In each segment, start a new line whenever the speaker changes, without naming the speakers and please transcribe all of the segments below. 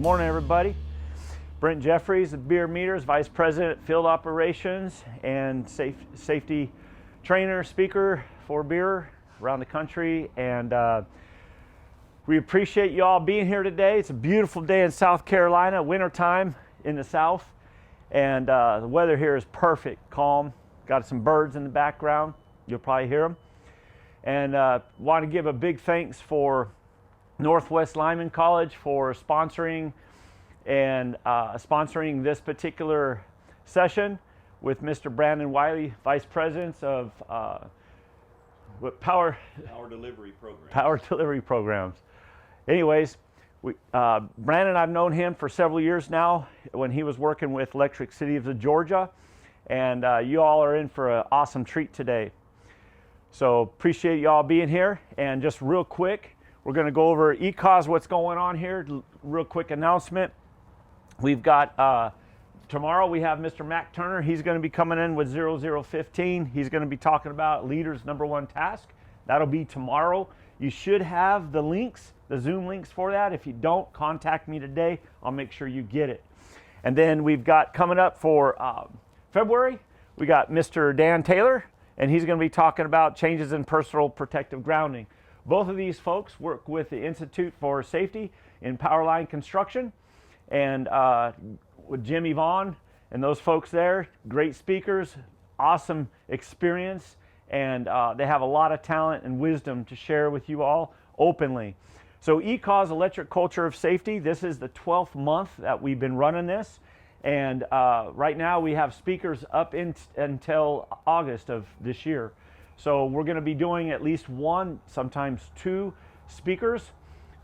Good morning, everybody. Brent Jeffries of Bierer Meters, Vice President, Field Operations and Safety Trainer, Speaker for Bierer around the country. And we appreciate you all being here today. It's a beautiful day in South Carolina, wintertime in the South. And the weather here is perfect, calm. Got some birds in the background. You'll probably hear them. And want to give a big thanks for Northwest Lineman College for sponsoring this particular session with Mr. Brandon Wylie, Vice President of Power Delivery Programs. Anyways, Brandon, I've known him for several years now when he was working with Electric City of Georgia, and you all are in for an awesome treat today. So appreciate you all being here. And just real quick, we're going to go over ECOS, what's going on here. Real quick announcement. We've got, tomorrow we have Mr. Mac Turner. He's going to be coming in with 0015. He's going to be talking about leader's #1 task. That'll be tomorrow. You should have the links, the Zoom links for that. If you don't, contact me today. I'll make sure you get it. And then we've got coming up for February, we got Mr. Dan Taylor, and he's going to be talking about changes in personal protective grounding. Both of these folks work with the Institute for Safety in power line construction, and with Jimmy Vaughn and those folks there, great speakers, awesome experience, and they have a lot of talent and wisdom to share with you all openly. So ECOS, Electric Culture of Safety, this is the 12th month that we've been running this, and right now we have speakers up until August of this year. So we're going to be doing at least one, sometimes two speakers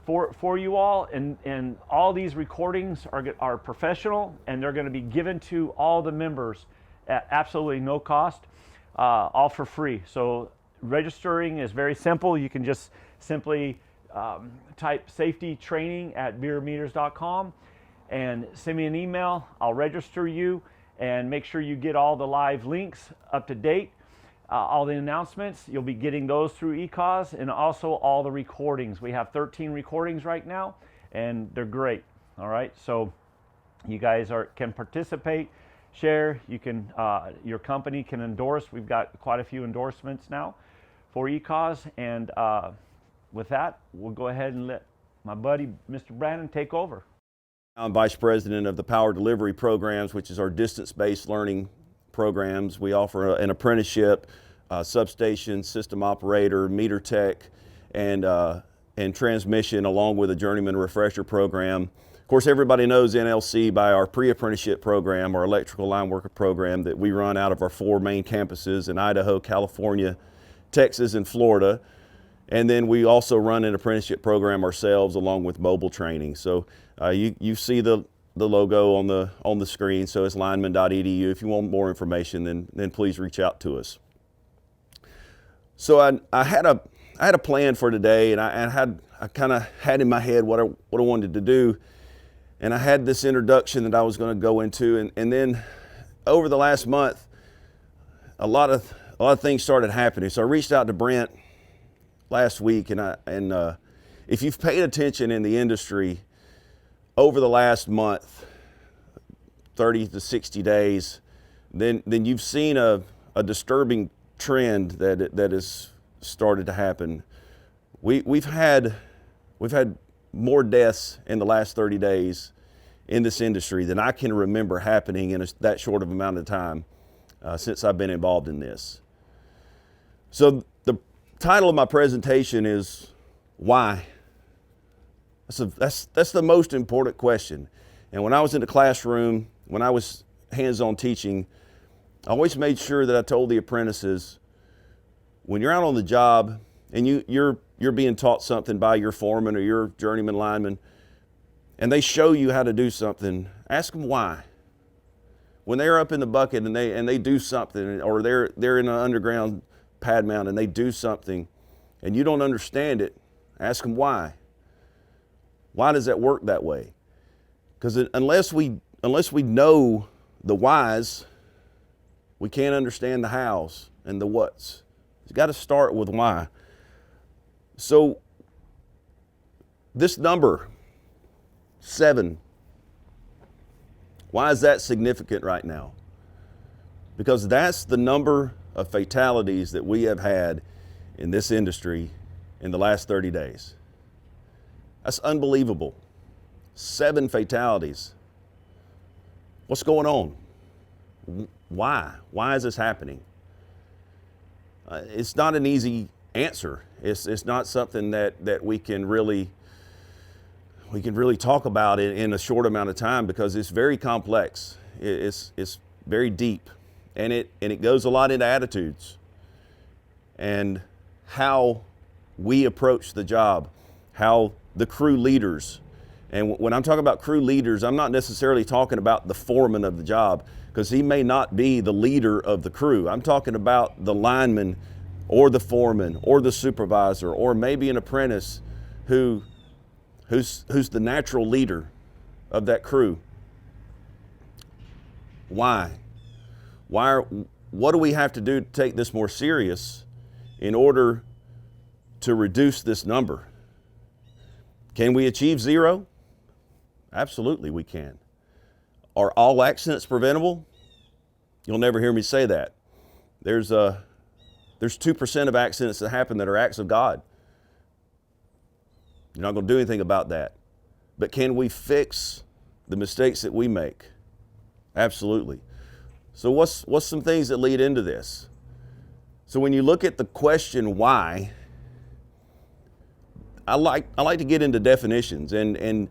for you all, and all these recordings are professional, and they're going to be given to all the members at absolutely no cost, all for free. So registering is very simple. You can just simply type safety training at biermeters.com and send me an email. I'll register you and make sure you get all the live links up to date. All the announcements, you'll be getting those through ECOS, and also all the recordings. We have 13 recordings right now, and they're great. All right, so you guys can participate, share. You can, your company can endorse. We've got quite a few endorsements now for ECOS, and with that, we'll go ahead and let my buddy, Mr. Brandon, take over.
I'm Vice President of the Power Delivery Programs, which is our distance-based learning programs. We offer an apprenticeship, substation, system operator, meter tech, and transmission, along with a journeyman refresher program. Of course, everybody knows NLC by our pre-apprenticeship program, our electrical line worker program that we run out of our 4 main campuses in Idaho, California, Texas, and Florida. And then we also run an apprenticeship program ourselves along with mobile training. So you see the logo on the screen, so it's lineman.edu. If you want more information, then please reach out to us. So I had a plan for today, and I kind of had in my head what I wanted to do, and I had this introduction that I was going to go into, and then over the last month, a lot of things started happening. So I reached out to Brent last week, and if you've paid attention in the industry over the last month, 30 to 60 days, then you've seen a disturbing trend that has started to happen. We've had more deaths in the last 30 days in this industry than I can remember happening in that short of amount of time since I've been involved in this. So the title of my presentation is why. That's the most important question. And when I was in the classroom, when I was hands-on teaching, I always made sure that I told the apprentices, when you're out on the job and you're being taught something by your foreman or your journeyman lineman, and they show you how to do something, ask them why. When they're up in the bucket and they do something, or they're in an underground pad mount and they do something and you don't understand it, ask them why. Why does that work that way? Because unless we know the whys, we can't understand the hows and the whats. It's got to start with why. So this number, 7 Why is that significant right now? Because that's the number of fatalities that we have had in this industry in the last 30 days. That's unbelievable. 7 fatalities. What's going on? Why? Why is this happening? It's not an easy answer. It's not something that we can really talk about in a short amount of time, because it's very complex. It's very deep, and it goes a lot into attitudes and how we approach the job, how the crew leaders. And when I'm talking about crew leaders, I'm not necessarily talking about the foreman of the job, because he may not be the leader of the crew. I'm talking about the lineman or the foreman or the supervisor, or maybe an apprentice who's the natural leader of that crew. Why? What do we have to do to take this more serious in order to reduce this number? Can we achieve 0? Absolutely we can. Are all accidents preventable? You'll never hear me say that. There's 2% of accidents that happen that are acts of God. You're not going to do anything about that. But can we fix the mistakes that we make? Absolutely. So what's some things that lead into this? So when you look at the question why, I like to get into definitions, and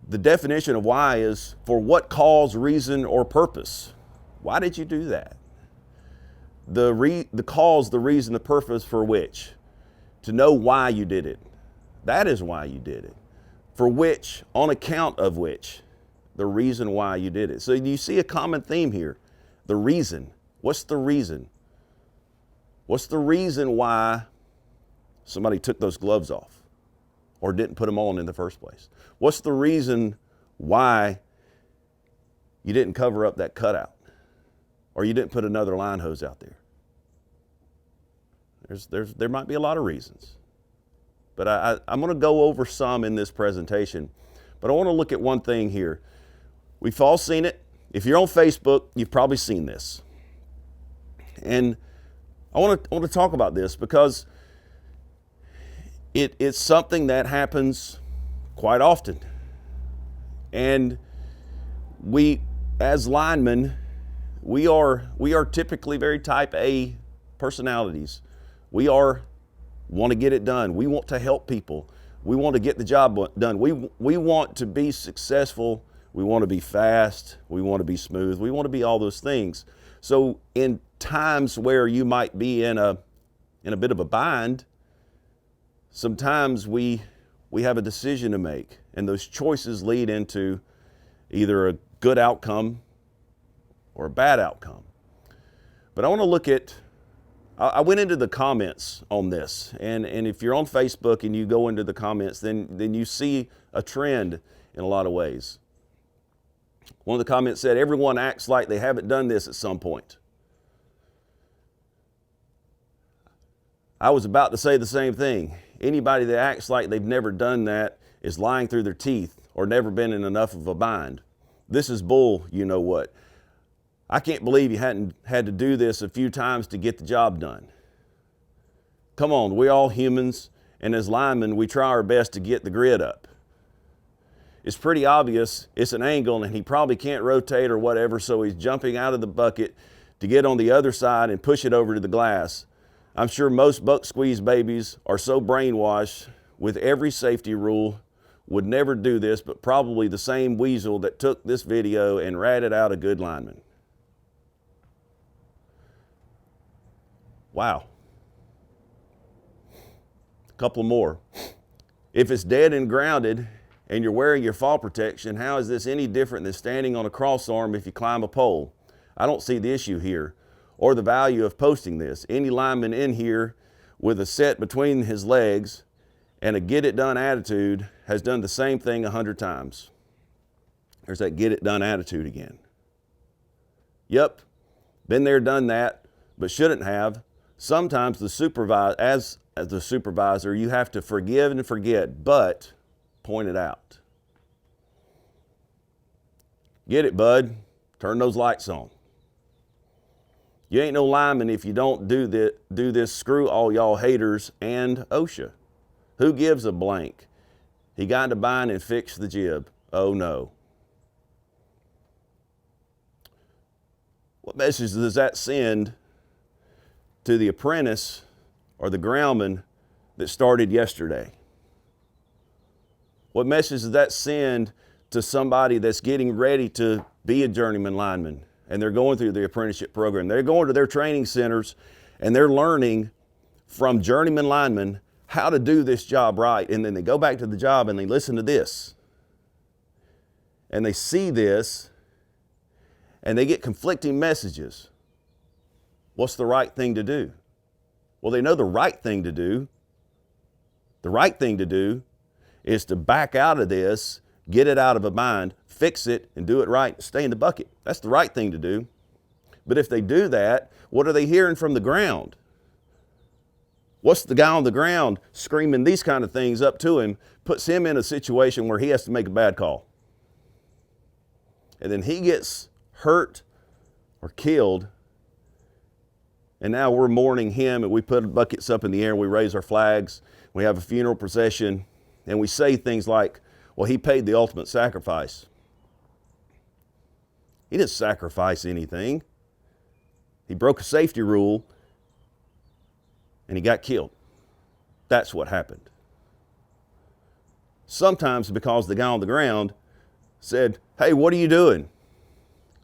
the definition of why is for what cause, reason, or purpose. Why did you do that? The cause, the reason, the purpose for which. To know why you did it. That is why you did it. For which, on account of which, the reason why you did it. So you see a common theme here. The reason. What's the reason? What's the reason why somebody took those gloves off or didn't put them on in the first place? What's the reason why you didn't cover up that cutout, or you didn't put another line hose out there? There might be a lot of reasons, but I'm going to go over some in this presentation. But I want to look at one thing here. We've all seen it. If you're on Facebook, you've probably seen this. And I want to talk about this because it's something that happens quite often. And we, as linemen, we are typically very type A personalities. We want to get it done. We want to help people. We want to get the job done. We want to be successful. We want to be fast. We want to be smooth. We want to be all those things. So in times where you might be in a bit of a bind, sometimes we have a decision to make, and those choices lead into either a good outcome or a bad outcome. But I want to look at, I went into the comments on this, and if you're on Facebook and you go into the comments, then you see a trend in a lot of ways. One of the comments said, everyone acts like they haven't done this at some point. I was about to say the same thing. Anybody that acts like they've never done that is lying through their teeth or never been in enough of a bind. This is bull, you know what. I can't believe you hadn't had to do this a few times to get the job done. Come on, we're all humans, and as linemen, we try our best to get the grid up. It's pretty obvious it's an angle and he probably can't rotate or whatever, so he's jumping out of the bucket to get on the other side and push it over to the glass. I'm sure most buck squeeze babies are so brainwashed with every safety rule would never do this, but probably the same weasel that took this video and ratted out a good lineman. Wow. A couple more. If it's dead and grounded and you're wearing your fall protection, how is this any different than standing on a cross arm if you climb a pole? I don't see the issue here or the value of posting this. Any lineman in here with a set between his legs and a get it done attitude has done the same thing 100 times. There's that get it done attitude again. Yep, been there, done that, but shouldn't have. Sometimes as the supervisor, you have to forgive and forget, but point it out. Get it, bud. Turn those lights on. You ain't no lineman if you don't do this. Screw all y'all haters and OSHA. Who gives a blank? He got to bind and fix the jib. Oh no. What message does that send to the apprentice or the groundman that started yesterday? What message does that send to somebody that's getting ready to be a journeyman lineman and they're going through the apprenticeship program? They're going to their training centers and they're learning from journeyman linemen how to do this job right. And then they go back to the job and they listen to this. And they see this and they get conflicting messages. What's the right thing to do? Well, they know the right thing to do. The right thing to do is to back out of this, get it out of a bind, fix it, and do it right, stay in the bucket. That's the right thing to do. But if they do that, what are they hearing from the ground? What's the guy on the ground screaming these kind of things up to him, puts him in a situation where he has to make a bad call. And then he gets hurt or killed, and now we're mourning him, and we put buckets up in the air, and we raise our flags, we have a funeral procession, and we say things like, well, he paid the ultimate sacrifice. He didn't sacrifice anything. He broke a safety rule, and he got killed. That's what happened. Sometimes because the guy on the ground said, hey, what are you doing?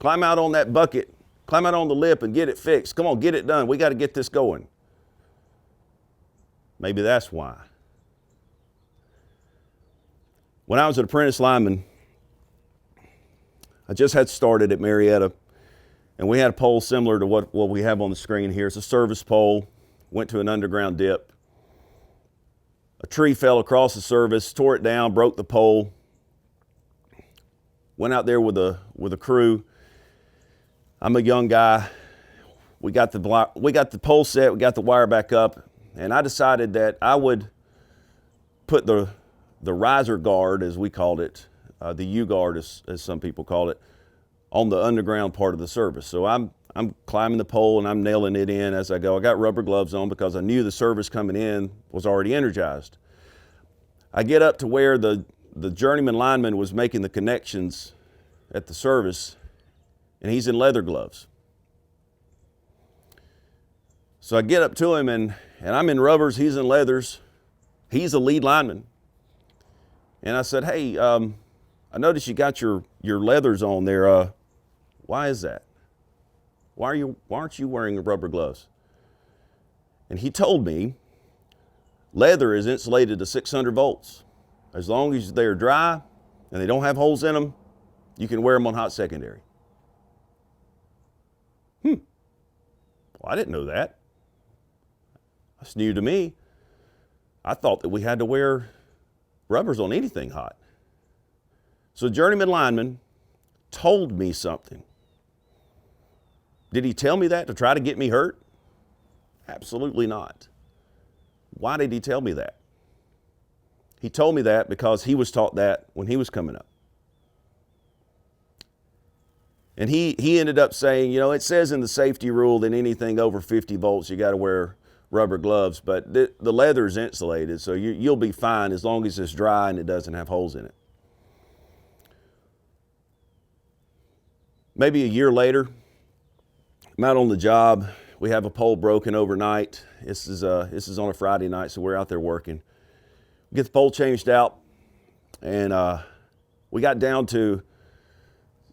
Climb out on that bucket, climb out on the lip and get it fixed. Come on, get it done. We got to get this going. Maybe that's why. When I was an apprentice lineman, I just had started at Marietta, and we had a pole similar to what we have on the screen here. It's a service pole, went to an underground dip. A tree fell across the service, tore it down, broke the pole. Went out there with a crew. I'm a young guy. We got the pole set, we got the wire back up, and I decided that I would put the riser guard, as we called it, the U-guard as some people call it, on the underground part of the service. So I'm climbing the pole and I'm nailing it in as I go. I got rubber gloves on because I knew the service coming in was already energized. I get up to where the journeyman lineman was making the connections at the service, and he's in leather gloves. So I get up to him, and I'm in rubbers, he's in leathers. He's a lead lineman. And I said, hey, I noticed you got your leathers on there. Why is that? Why aren't you wearing rubber gloves? And he told me leather is insulated to 600 volts. As long as they're dry and they don't have holes in them, you can wear them on hot secondary. Well, I didn't know that. That's new to me. I thought that we had to wear rubbers on anything hot. So journeyman lineman told me something. Did he tell me that to try to get me hurt? Absolutely not. Why did he tell me that? He told me that because he was taught that when he was coming up. And he ended up saying, it says in the safety rule that anything over 50 volts, you got to wear rubber gloves, but the leather is insulated, so you'll be fine as long as it's dry and it doesn't have holes in it. Maybe a year later, I'm out on the job. We have a pole broken overnight. This is on a Friday night, so we're out there working. We get the pole changed out, and we got down to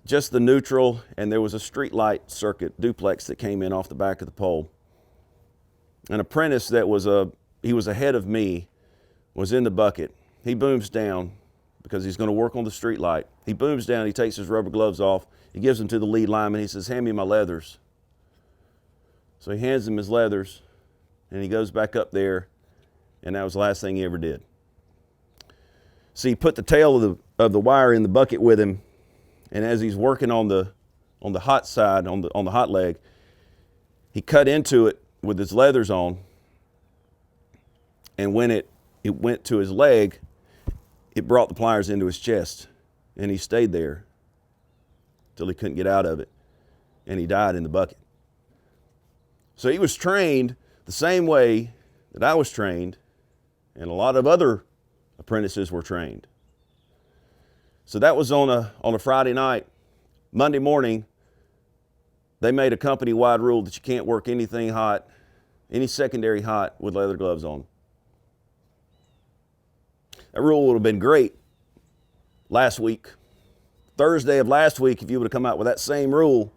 just the neutral, and there was a street light circuit duplex that came in off the back of the pole. An apprentice that he was ahead of me was in the bucket. He booms down because he's going to work on the street light. He booms down, he takes his rubber gloves off, he gives them to the lead lineman, he says, hand me my leathers. So he hands him his leathers, and he goes back up there, and that was the last thing he ever did. So he put the tail of the wire in the bucket with him, and as he's working on the hot side, on the hot leg, he cut into it with his leathers on, and when it went to his leg, it brought the pliers into his chest, and he stayed there till he couldn't get out of it, and he died in the bucket. So he was trained the same way that I was trained, and a lot of other apprentices were trained. So that was on a Friday night. Monday morning, they made a company-wide rule that you can't work anything hot, any secondary hot, with leather gloves on. That rule would have been great last week. Thursday of last week, if you would have come out with that same rule,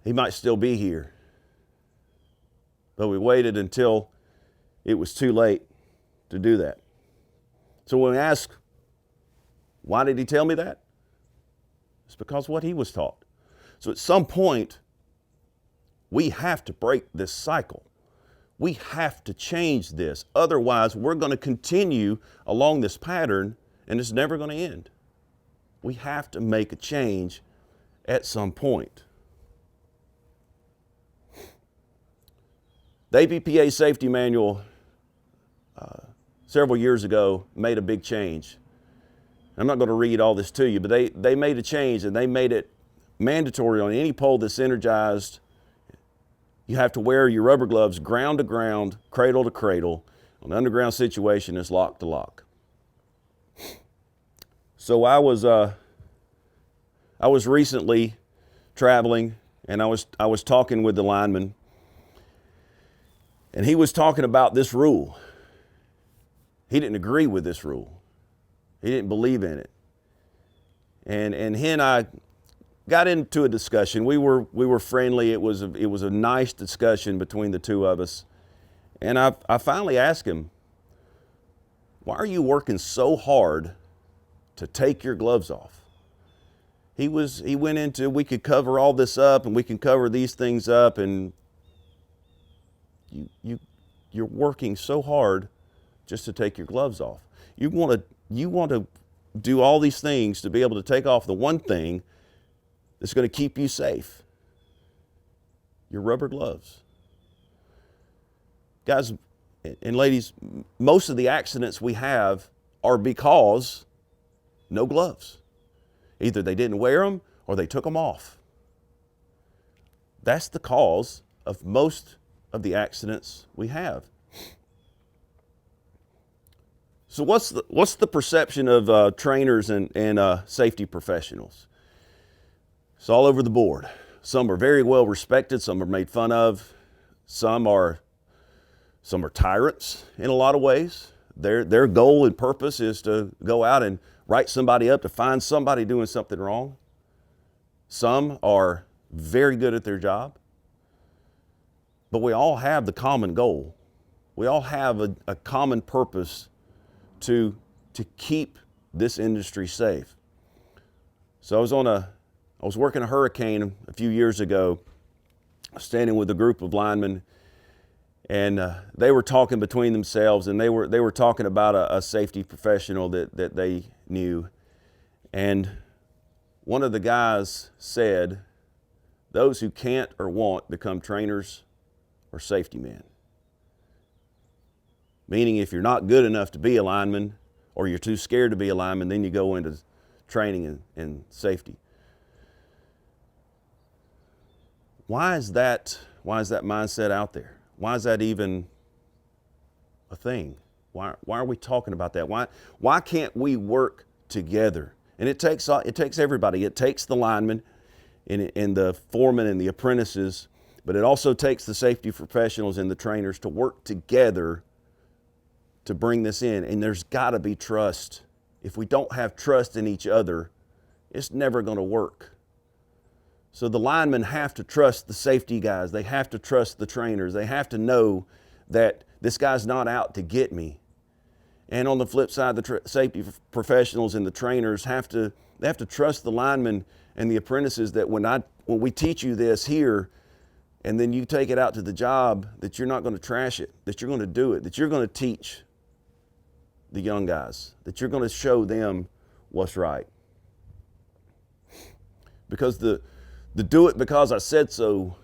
he might still be here. But we waited until it was too late to do that. So when we ask, why did he tell me that? It's because what he was taught. So at some point, we have to break this cycle. We have to change this. Otherwise, we're going to continue along this pattern, and it's never going to end. We have to make a change at some point. The APPA safety manual several years ago made a big change. I'm not going to read all this to you, but they made a change, and they made it mandatory on any pole that's energized. You have to wear your rubber gloves ground to ground, cradle to cradle. On an underground situation, it's lock to lock. So I was recently traveling, and I was talking with the lineman, and he was talking about this rule. He didn't agree with this rule. He didn't believe in it. And he and I got into a discussion. We were friendly. It was a nice discussion between the two of us. And I finally asked him, why are you working so hard to take your gloves off? He went into, we could cover all this up, and we can cover these things up, and you're working so hard just to take your gloves off. You want to do all these things to be able to take off the one thing that's going to keep you safe. Your rubber gloves. Guys and ladies, most of the accidents we have are because no gloves. Either they didn't wear them or they took them off. That's the cause of most of the accidents we have. So what's the perception of trainers and safety professionals? It's all over the board. Some are very well respected. Some are made fun of. Some are tyrants in a lot of ways. Their goal and purpose is to go out and write somebody up to find somebody doing something wrong. Some are very good at their job. But we all have the common goal. We all have a common purpose to keep this industry safe. So I was working a hurricane a few years ago, standing with a group of linemen, and they were talking between themselves, and they were talking about a safety professional that they knew. And one of the guys said, those who can't or won't become trainers or safety men. Meaning if you're not good enough to be a lineman, or you're too scared to be a lineman, then you go into training and safety. Why is that mindset out there? Why is that even a thing? Why are we talking about that? Why can't we work together? And it takes everybody. It takes the linemen and the foremen and the apprentices, but it also takes the safety professionals and the trainers to work together to bring this in. And there's got to be trust. If we don't have trust in each other, it's never going to work. So the linemen have to trust the safety guys. They have to trust the trainers. They have to know that this guy's not out to get me. And on the flip side, the safety professionals and the trainers have to trust the linemen and the apprentices that when we teach you this here, and then you take it out to the job, that you're not going to trash it, that you're going to do it, that you're going to teach the young guys, that you're going to show them what's right. Because the do it because I said so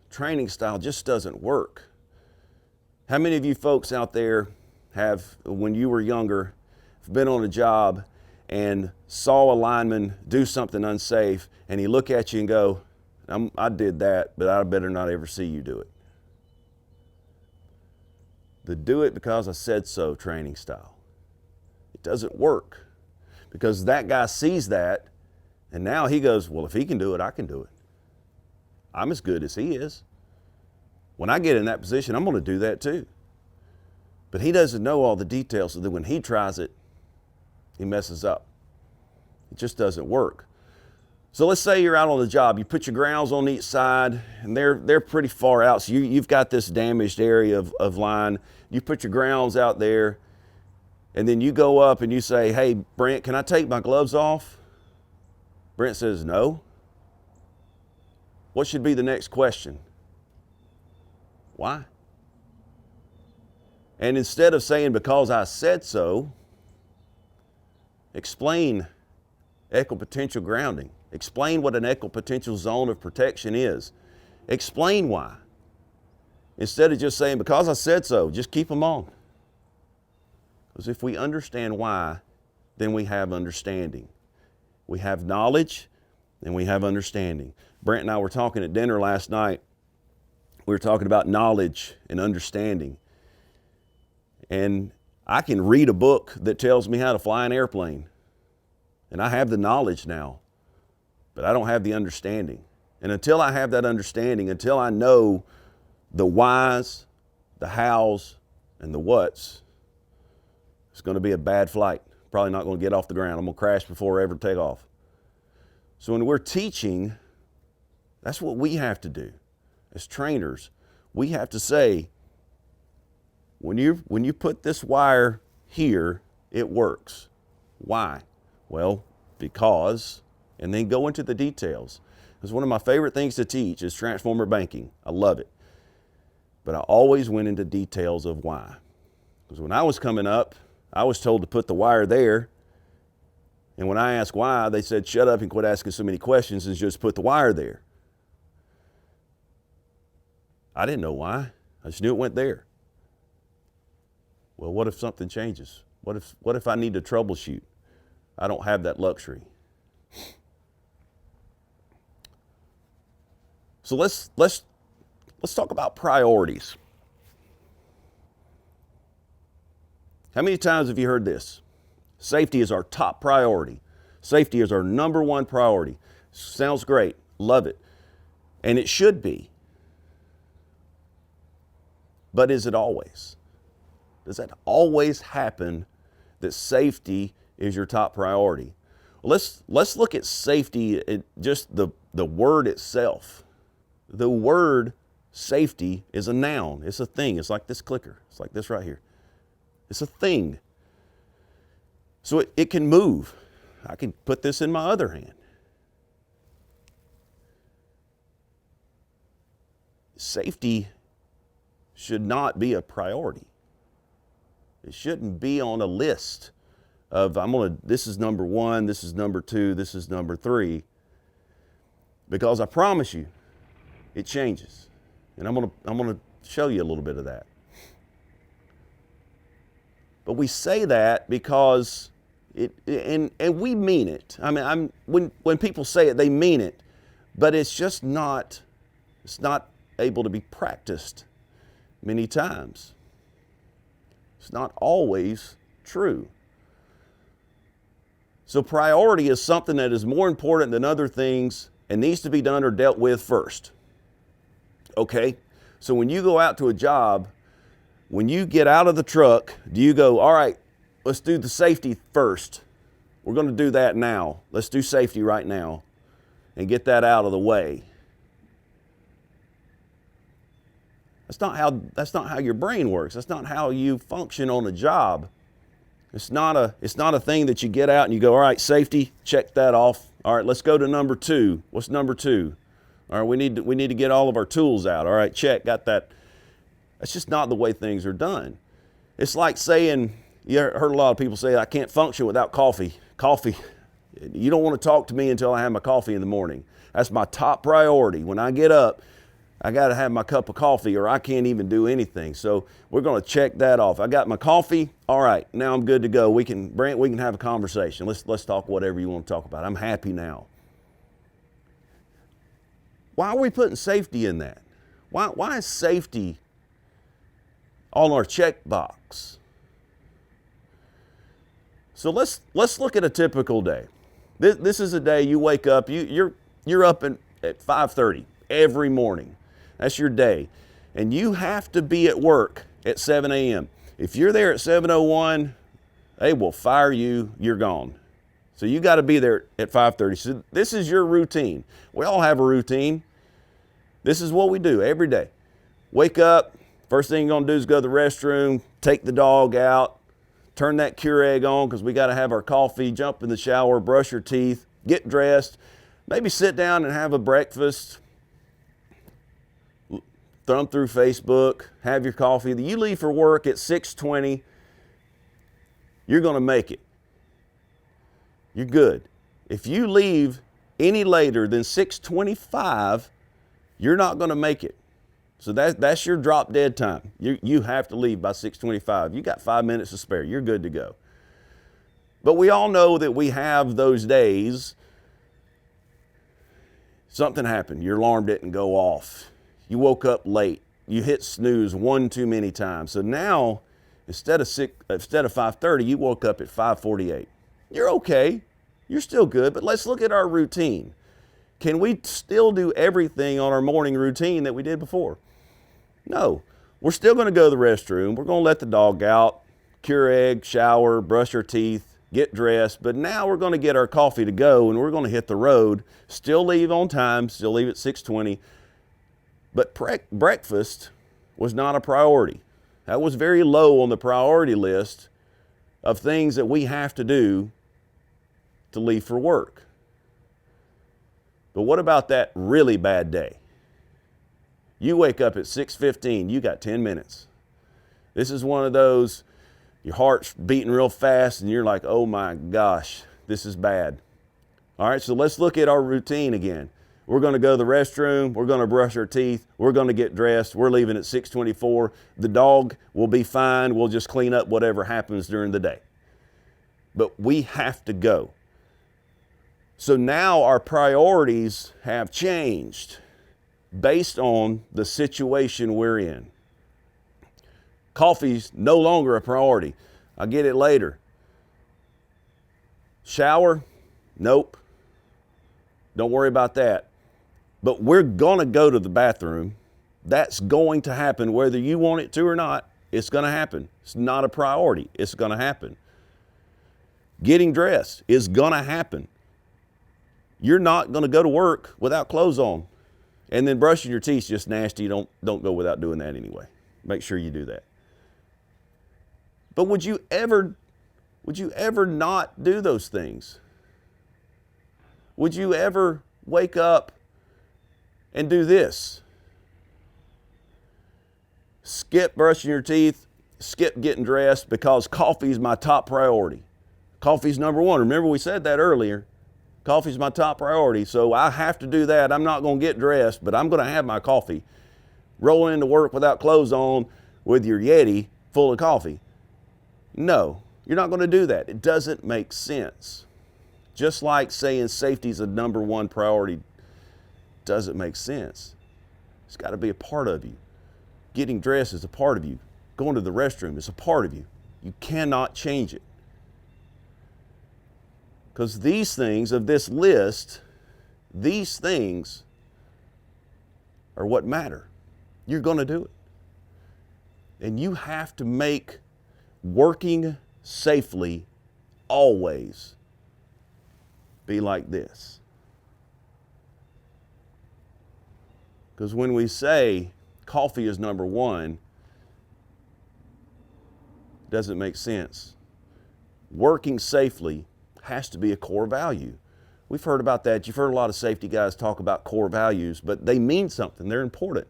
training style just doesn't work. How many of you folks out there have, when you were younger, been on a job and saw a lineman do something unsafe, and he look at you and go, I did that, but I better not ever see you do it. The do it because I said so training style. It doesn't work, because that guy sees that, and now he goes, well, if he can do it, I can do it. I'm as good as he is. When I get in that position, I'm going to do that too. But he doesn't know all the details, so that when he tries it, he messes up. It just doesn't work. So let's say you're out on the job. You put your grounds on each side, and they're pretty far out. So you've got this damaged area of line. You put your grounds out there, and then you go up and you say, hey, Brent, can I take my gloves off? Brent says, no. What should be the next question? Why? And instead of saying, because I said so, explain equipotential grounding. Explain what an equipotential zone of protection is. Explain why. Instead of just saying, because I said so, just keep them on. Because if we understand why, then we have understanding. We have knowledge and we have understanding. Brent and I were talking at dinner last night. We were talking about knowledge and understanding. And I can read a book that tells me how to fly an airplane. And I have the knowledge now, but I don't have the understanding. And until I have that understanding, until I know the whys, the hows, and the whats, it's going to be a bad flight. Probably not going to get off the ground. I'm going to crash before I ever take off. So when we're teaching, that's what we have to do. As trainers, we have to say, when you put this wire here, it works. Why? Well, because, and then go into the details. Because one of my favorite things to teach is transformer banking. I love it. But I always went into details of why. Because when I was coming up, I was told to put the wire there. And when I asked why, they said, shut up and quit asking so many questions and just put the wire there. I didn't know why. I just knew it went there. Well, what if something changes? What if I need to troubleshoot? I don't have that luxury. So let's talk about priorities. How many times have you heard this? Safety is our top priority. Safety is our number one priority. Sounds great. Love it. And it should be. But is it always? Does that always happen that safety is your top priority? Well, let's look at safety, just the word itself. The word safety is a noun. It's a thing. It's like this clicker. It's like this right here. It's a thing. So it can move. I can put this in my other hand. Safety should not be a priority. It shouldn't be on a list of this is number one, this is number two, this is number three. Because I promise you, it changes. And I'm gonna show you a little bit of that. But we say that because and we mean it. I mean, when people say it, they mean it, but it's just not able to be practiced many times. It's not always true. So priority is something that is more important than other things and needs to be done or dealt with first. Okay? So when you go out to a job, when you get out of the truck, do you go, all right, let's do the safety first. We're going to do that now. Let's do safety right now and get that out of the way. That's not how your brain works. That's not how you function on a job. It's not a thing that you get out and you go, all right, safety, check that off. All right, let's go to number two. What's number two? All right, we need to get all of our tools out. All right, check, got that. That's just not the way things are done. It's like saying, you heard a lot of people say, I can't function without coffee. Coffee, you don't want to talk to me until I have my coffee in the morning. That's my top priority. When I get up, I got to have my cup of coffee or I can't even do anything. So we're going to check that off. I got my coffee. All right, now I'm good to go. Brent, we can have a conversation. Let's talk whatever you want to talk about. I'm happy now. Why are we putting safety in that? Why is safety on our checkbox? So let's look at a typical day. This is a day you wake up, you're up at 5:30 every morning. That's your day. And you have to be at work at 7 a.m. If you're there at 7:01, they will fire you, you're gone. So you got to be there at 5:30. So this is your routine. We all have a routine. This is what we do every day. Wake up, first thing you're going to do is go to the restroom, take the dog out, turn that Keurig on because we got to have our coffee, jump in the shower, brush your teeth, get dressed, maybe sit down and have a breakfast, thumb through Facebook, have your coffee. You leave for work at 6:20, you're going to make it. You're good. If you leave any later than 6:25, you're not going to make it. So that's your drop dead time. You have to leave by 6:25. You got 5 minutes to spare. You're good to go. But we all know that we have those days. Something happened. Your alarm didn't go off. You woke up late. You hit snooze one too many times. So now, instead of 5:30, you woke up at 5:48. You're okay. You're still good. But let's look at our routine. Can we still do everything on our morning routine that we did before? No. We're still going to go to the restroom. We're going to let the dog out, Keurig, shower, brush our teeth, get dressed. But now we're going to get our coffee to go and we're going to hit the road. Still leave on time, still leave at 6:20. But breakfast was not a priority. That was very low on the priority list of things that we have to do to leave for work. But what about that really bad day? You wake up at 6:15, you got 10 minutes. This is one of those, your heart's beating real fast and you're like, oh my gosh, this is bad. All right, so let's look at our routine again. We're going to go to the restroom, we're going to brush our teeth, we're going to get dressed, we're leaving at 6:24. The dog will be fine, we'll just clean up whatever happens during the day. But we have to go. So now our priorities have changed based on the situation we're in. Coffee's no longer a priority. I'll get it later. Shower? Nope. Don't worry about that. But we're going to go to the bathroom. That's going to happen whether you want it to or not. It's going to happen. It's not a priority. It's going to happen. Getting dressed is going to happen. You're not going to go to work without clothes on. And then brushing your teeth is just nasty. Don't go without doing that anyway. Make sure you do that. But would you ever not do those things? Would you ever wake up and do this? Skip brushing your teeth, skip getting dressed because coffee is my top priority. Coffee's number one. Remember we said that earlier. Coffee's my top priority, so I have to do that. I'm not going to get dressed, but I'm going to have my coffee. Rolling into work without clothes on with your Yeti full of coffee. No, you're not going to do that. It doesn't make sense. Just like saying safety is a number one priority doesn't make sense. It's got to be a part of you. Getting dressed is a part of you. Going to the restroom is a part of you. You cannot change it. Because these things of this list, these things are what matter. You're going to do it. And you have to make working safely always be like this. Because when we say coffee is number one, it doesn't make sense. Working safely has to be a core value. We've heard about that. You've heard a lot of safety guys talk about core values, but they mean something. They're important.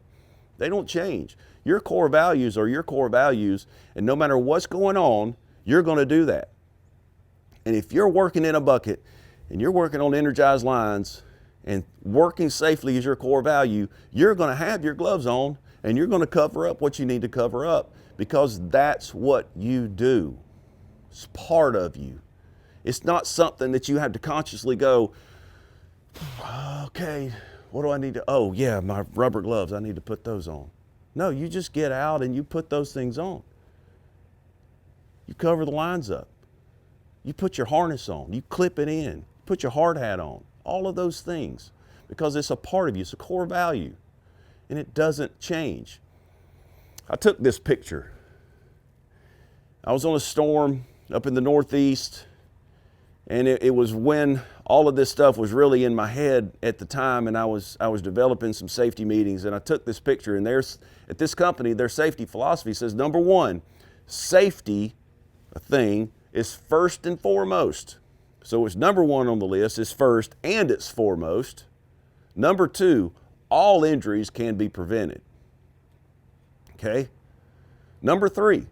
They don't change. Your core values are your core values, and no matter what's going on, you're going to do that. And if you're working in a bucket and you're working on energized lines and working safely is your core value, you're going to have your gloves on and you're going to cover up what you need to cover up, because that's what you do. It's part of you. It's not something that you have to consciously go, okay, what do I need to, oh yeah, my rubber gloves, I need to put those on. No, you just get out and you put those things on. You cover the lines up. You put your harness on. You clip it in. Put your hard hat on. All of those things, because it's a part of you. It's a core value, and it doesn't change. I took this picture. I was on a storm up in the Northeast, and it was when all of this stuff was really in my head at the time, and I was developing some safety meetings, and I took this picture, and there's, at this company, their safety philosophy says, number one, safety, a thing, is first and foremost. So it's number one on the list, it's first and it's foremost. Number two, all injuries can be prevented. Okay? Number three,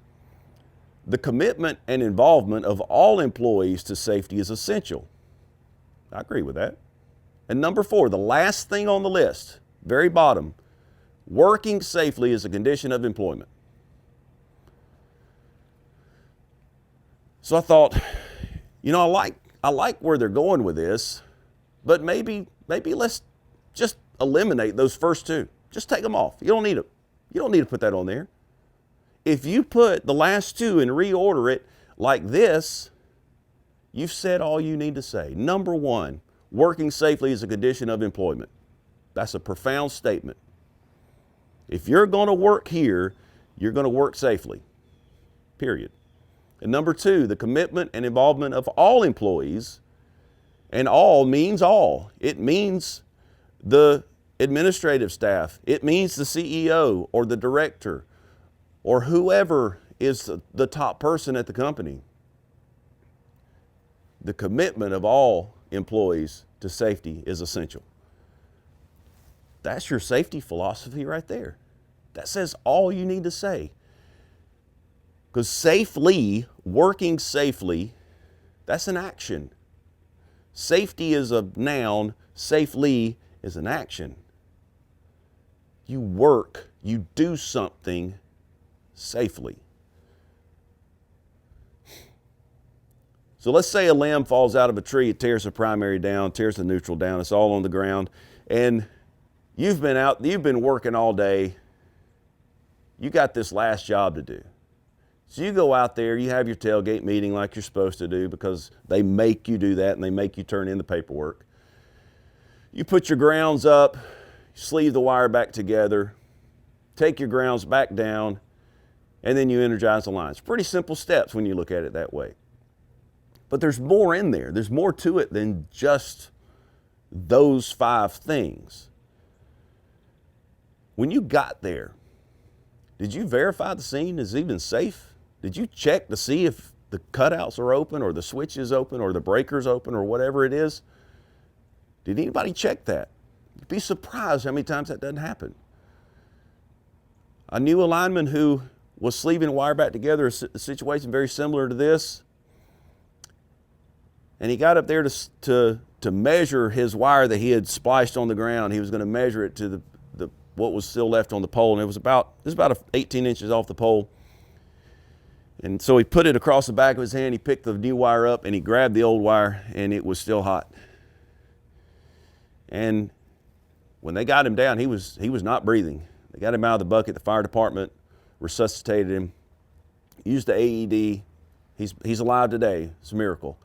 the commitment and involvement of all employees to safety is essential. I agree with that. And number four, the last thing on the list, very bottom, working safely is a condition of employment. So I thought, you know, I like where they're going with this, but maybe let's just eliminate those first two. Just take them off. You don't need to put that on there. If you put the last two and reorder it like this, you've said all you need to say. Number one, working safely is a condition of employment. That's a profound statement. If you're going to work here, you're going to work safely, period. And number two, the commitment and involvement of all employees, and all means all. It means the administrative staff. It means the CEO or the director or whoever is the top person at the company. The commitment of all employees to safety is essential. That's your safety philosophy right there. That says all you need to say. Because safely, working safely, that's an action. Safety is a noun, safely is an action. You work, you do something safely. So let's say a limb falls out of a tree, it tears the primary down, tears the neutral down, it's all on the ground, and you've been working all day, you got this last job to do. So you go out there, you have your tailgate meeting like you're supposed to do, because they make you do that and they make you turn in the paperwork. You put your grounds up, sleeve the wire back together, take your grounds back down, and then you energize the lines. Pretty simple steps when you look at it that way. But there's more in there. There's more to it than just those 5 things. When you got there, did you verify the scene is even safe? Did you check to see if the cutouts are open or the switch is open or the breaker's open or whatever it is? Did anybody check that? You'd be surprised how many times that doesn't happen. I knew a lineman who was sleeving wire back together, a situation very similar to this. And he got up there to measure his wire that he had spliced on the ground. He was going to measure it to what was still left on the pole, and it was about 18 inches off the pole. And so he put it across the back of his hand, he picked the new wire up, and he grabbed the old wire, and it was still hot. And when they got him down, he was not breathing. They got him out of the bucket, the fire department resuscitated him, used the AED. He's alive today, it's a miracle.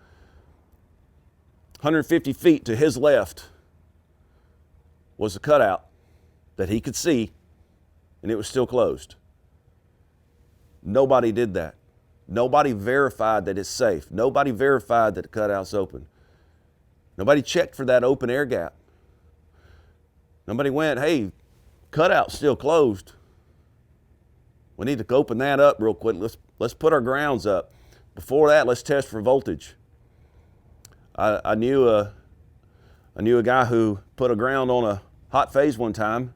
150 feet to his left was a cutout that he could see, and it was still closed. Nobody did that. Nobody verified that it's safe. Nobody verified that the cutout's open. Nobody checked for that open air gap. Nobody went, hey, cutout's still closed. We need to open that up real quick. Let's put our grounds up. Before that, let's test for voltage. I knew a guy who put a ground on a hot phase one time.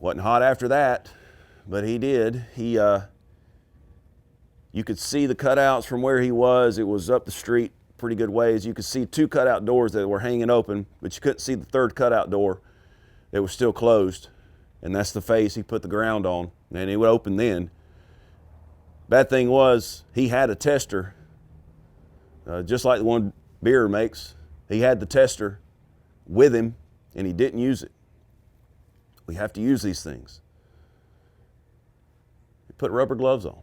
Wasn't hot after that, but he did. You could see the cutouts from where he was. It was up the street pretty good ways. You could see 2 cutout doors that were hanging open, but you couldn't see the 3rd cutout door that was still closed. And that's the face he put the ground on, and it would open then. Bad thing was, he had a tester, just like the one Bierer makes. He had the tester with him, and he didn't use it. We have to use these things. Put rubber gloves on.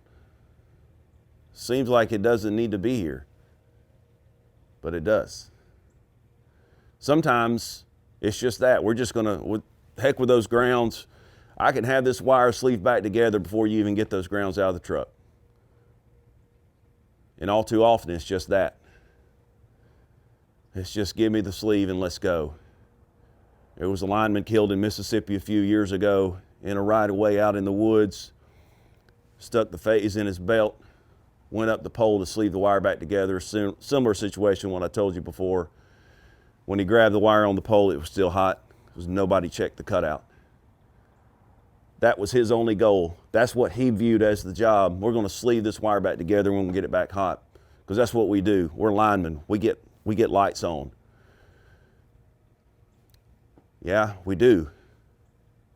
Seems like it doesn't need to be here, but it does. Sometimes it's just that. We're just gonna, heck with those grounds. I can have this wire sleeved back together before you even get those grounds out of the truck. And all too often it's just that. It's just give me the sleeve and let's go. There was a lineman killed in Mississippi a few years ago in a right-of-way out in the woods. Stuck the phase in his belt, went up the pole to sleeve the wire back together. Similar situation what I told you before. When he grabbed the wire on the pole, it was still hot because nobody checked the cutout. That was his only goal. That's what he viewed as the job. We're going to sleeve this wire back together when we get it back hot, because that's what we do. We're linemen. We get lights on. Yeah, we do.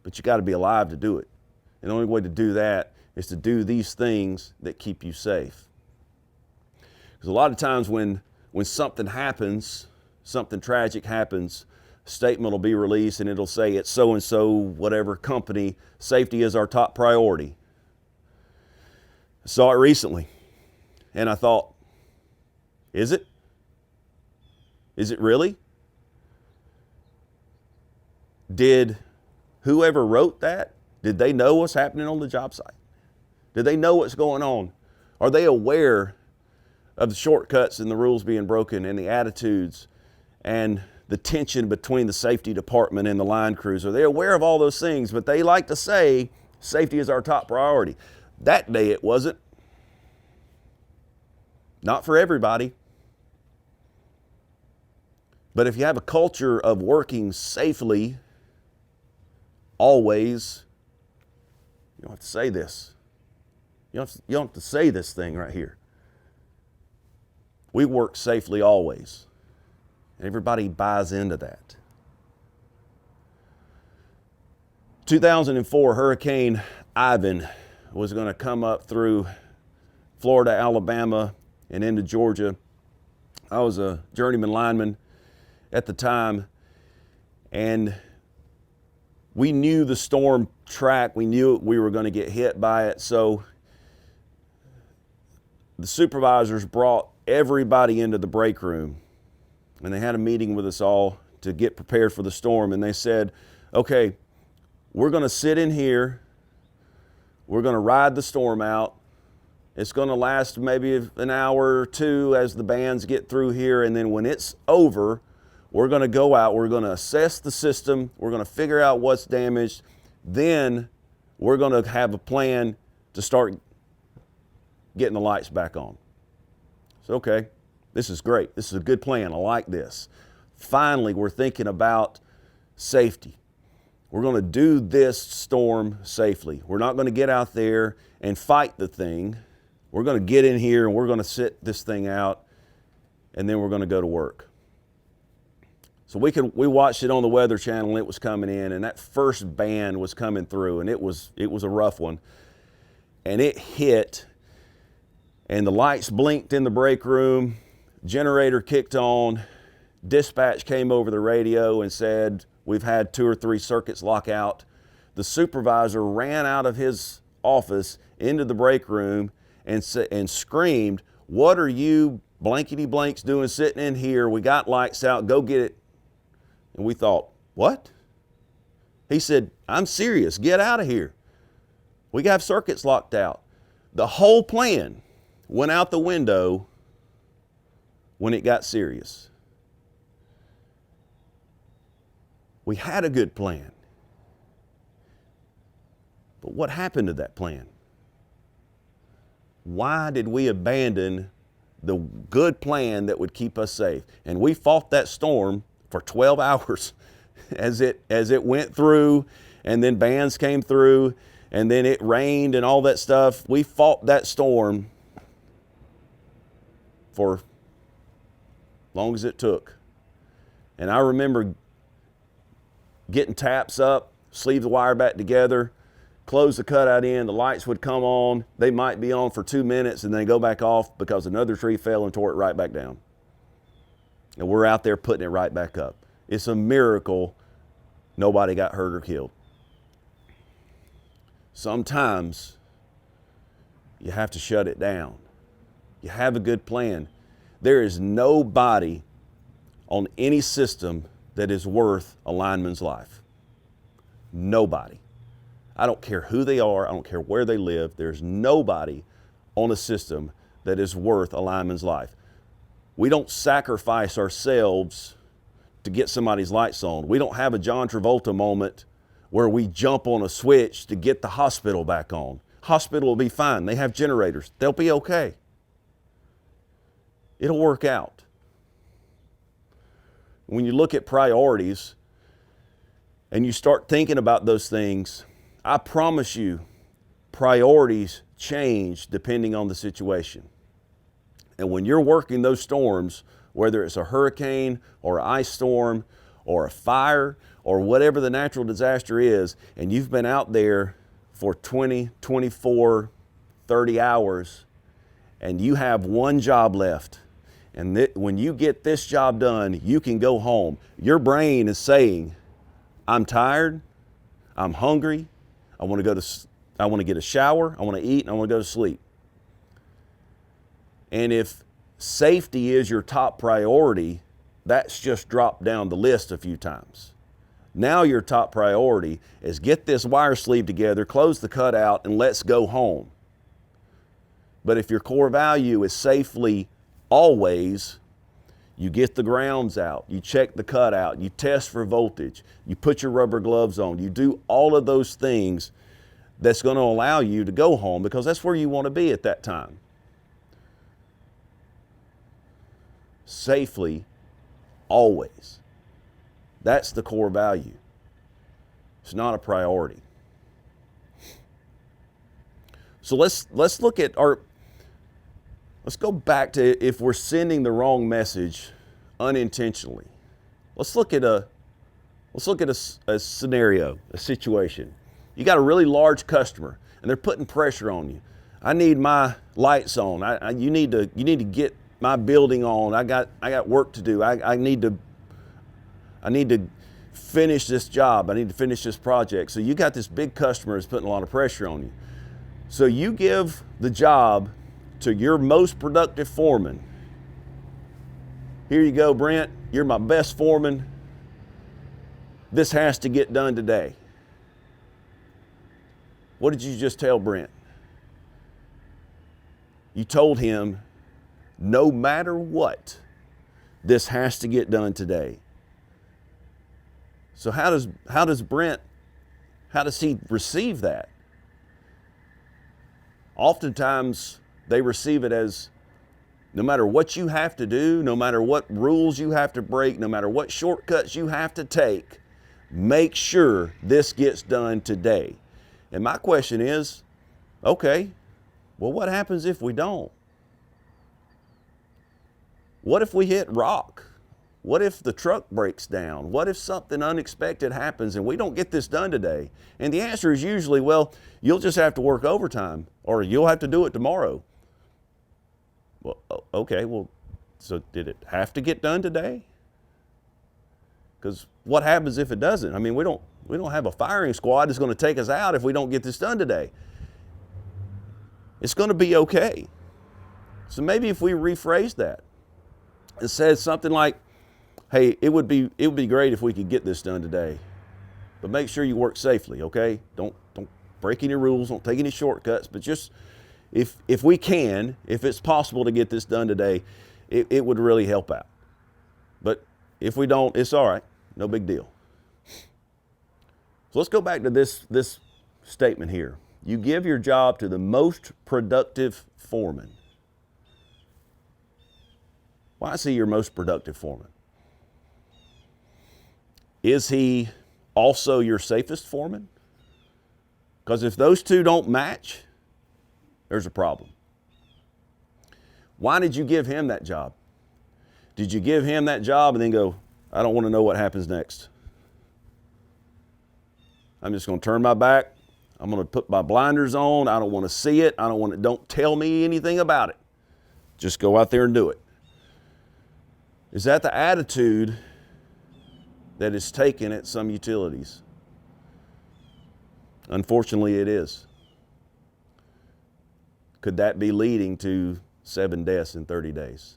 But you got to be alive to do it. And the only way to do that is to do these things that keep you safe. Because a lot of times when something happens, something tragic happens, a statement will be released and it'll say it's so-and-so, whatever company, safety is our top priority. I saw it recently and I thought, is it? Is it really? Did whoever wrote that, did they know what's happening on the job site? Did they know what's going on? Are they aware of the shortcuts and the rules being broken and the attitudes and the tension between the safety department and the line crews? Are they aware of all those things? But they like to say safety is our top priority. That day it wasn't. Not for everybody. But if you have a culture of working safely, always, you don't have to say this. You don't have to say this thing right here. We work safely always. Everybody buys into that. 2004, Hurricane Ivan was going to come up through Florida, Alabama, and into Georgia. I was a journeyman lineman at the time, and we knew the storm track. We knew we were going to get hit by it, so the supervisors brought everybody into the break room, and they had a meeting with us all to get prepared for the storm. And they said, okay, we're going to sit in here. We're going to ride the storm out. It's going to last maybe an hour or two as the bands get through here. And then when it's over, we're going to go out. We're going to assess the system. We're going to figure out what's damaged. Then we're going to have a plan to start getting the lights back on. So, okay, this is great. This is a good plan. I like this. Finally, we're thinking about safety. We're going to do this storm safely. We're not going to get out there and fight the thing. We're going to get in here and we're going to sit this thing out, and then we're going to go to work. So we watched it on the Weather Channel, and it was coming in, and that first band was coming through, and it was a rough one. And it hit, and the lights blinked in the break room, generator kicked on, dispatch came over the radio and said, we've had 2 or 3 circuits lock out. The supervisor ran out of his office into the break room and screamed, what are you blankety blanks doing sitting in here? We got lights out, go get it. And we thought, what? He said, I'm serious, get out of here. We got circuits locked out. The whole plan went out the window when it got serious. We had a good plan. But what happened to that plan? Why did we abandon the good plan that would keep us safe? And we fought that storm for 12 hours as it went through, and then bands came through, and then it rained and all that stuff. We fought that storm for long as it took. And I remember getting taps up, sleeve the wire back together, close the cutout in, the lights would come on. They might be on for 2 minutes and then go back off because another tree fell and tore it right back down. And we're out there putting it right back up. It's a miracle nobody got hurt or killed. Sometimes you have to shut it down. You have a good plan. There is nobody on any system that is worth a lineman's life. Nobody. I don't care who they are. I don't care where they live. There's nobody on a system that is worth a lineman's life. We don't sacrifice ourselves to get somebody's lights on. We don't have a John Travolta moment where we jump on a switch to get the hospital back on. Hospital will be fine. They have generators. They'll be okay. It'll work out. When you look at priorities and you start thinking about those things, I promise you, priorities change depending on the situation. And when you're working those storms, whether it's a hurricane or an ice storm or a fire or whatever the natural disaster is, and you've been out there for 20, 24, 30 hours, and you have one job left, and when you get this job done, you can go home. Your brain is saying, I'm tired, I'm hungry, I want to get a shower, I want to eat, and I want to go to sleep. And if safety is your top priority, that's just dropped down the list a few times. Now your top priority is get this wire sleeve together, close the cutout, and let's go home. But if your core value is safely always, you get the grounds out, you check the cutout, you test for voltage, you put your rubber gloves on, you do all of those things that's going to allow you to go home because that's where you want to be at that time. Safely, always. That's the core value. It's not a priority. So let's look at let's go back to if we're sending the wrong message unintentionally. Let's look at a scenario, a situation. You got a really large customer and they're putting pressure on you. I need my lights on. You need to get my building on. I got work to do. I need to finish this job. I need to finish this project. So you got this big customer that's putting a lot of pressure on you. So you give the job to your most productive foreman. Here you go, Brent. You're my best foreman. This has to get done today. What did you just tell Brent? You told him, no matter what, this has to get done today. So how does Brent, how does he receive that? Oftentimes they receive it as no matter what you have to do, no matter what rules you have to break, no matter what shortcuts you have to take, make sure this gets done today. And my question is, okay, well, what happens if we don't? What if we hit rock? What if the truck breaks down? What if something unexpected happens and we don't get this done today? And the answer is usually, well, you'll just have to work overtime or you'll have to do it tomorrow. Well, okay, well, so did it have to get done today? Because what happens if it doesn't? I mean, we don't have a firing squad that's going to take us out if we don't get this done today. It's going to be okay. So maybe if we rephrase that, it says something like, hey, it would be great if we could get this done today, but make sure you work safely, okay? Don't break any rules, don't take any shortcuts, but just if we can, if it's possible to get this done today, it would really help out. But if we don't, it's all right, no big deal. So let's go back to this statement here. You give your job to the most productive foreman. Why is he your most productive foreman? Is he also your safest foreman? Because if those two don't match, there's a problem. Why did you give him that job? Did you give him that job and then go, I don't want to know what happens next? I'm just going to turn my back. I'm going to put my blinders on. I don't want to see it. Don't tell me anything about it. Just go out there and do it. Is that the attitude that is taken at some utilities? Unfortunately, it is. Could that be leading to 7 deaths in 30 days?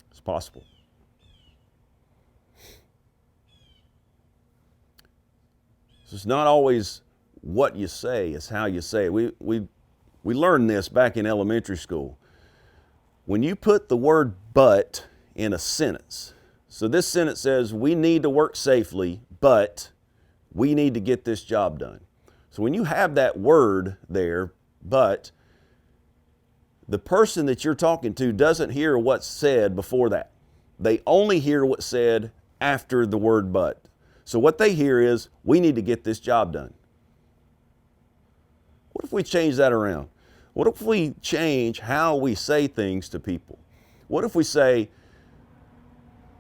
It's possible. So it's not always what you say, it's how you say it. We learned this back in elementary school. When you put the word but in a sentence, so this sentence says, we need to work safely, but we need to get this job done. So when you have that word there, but, the person that you're talking to doesn't hear what's said before that. They only hear what's said after the word but. So what they hear is, we need to get this job done. What if we change that around? What if we change how we say things to people? What if we say,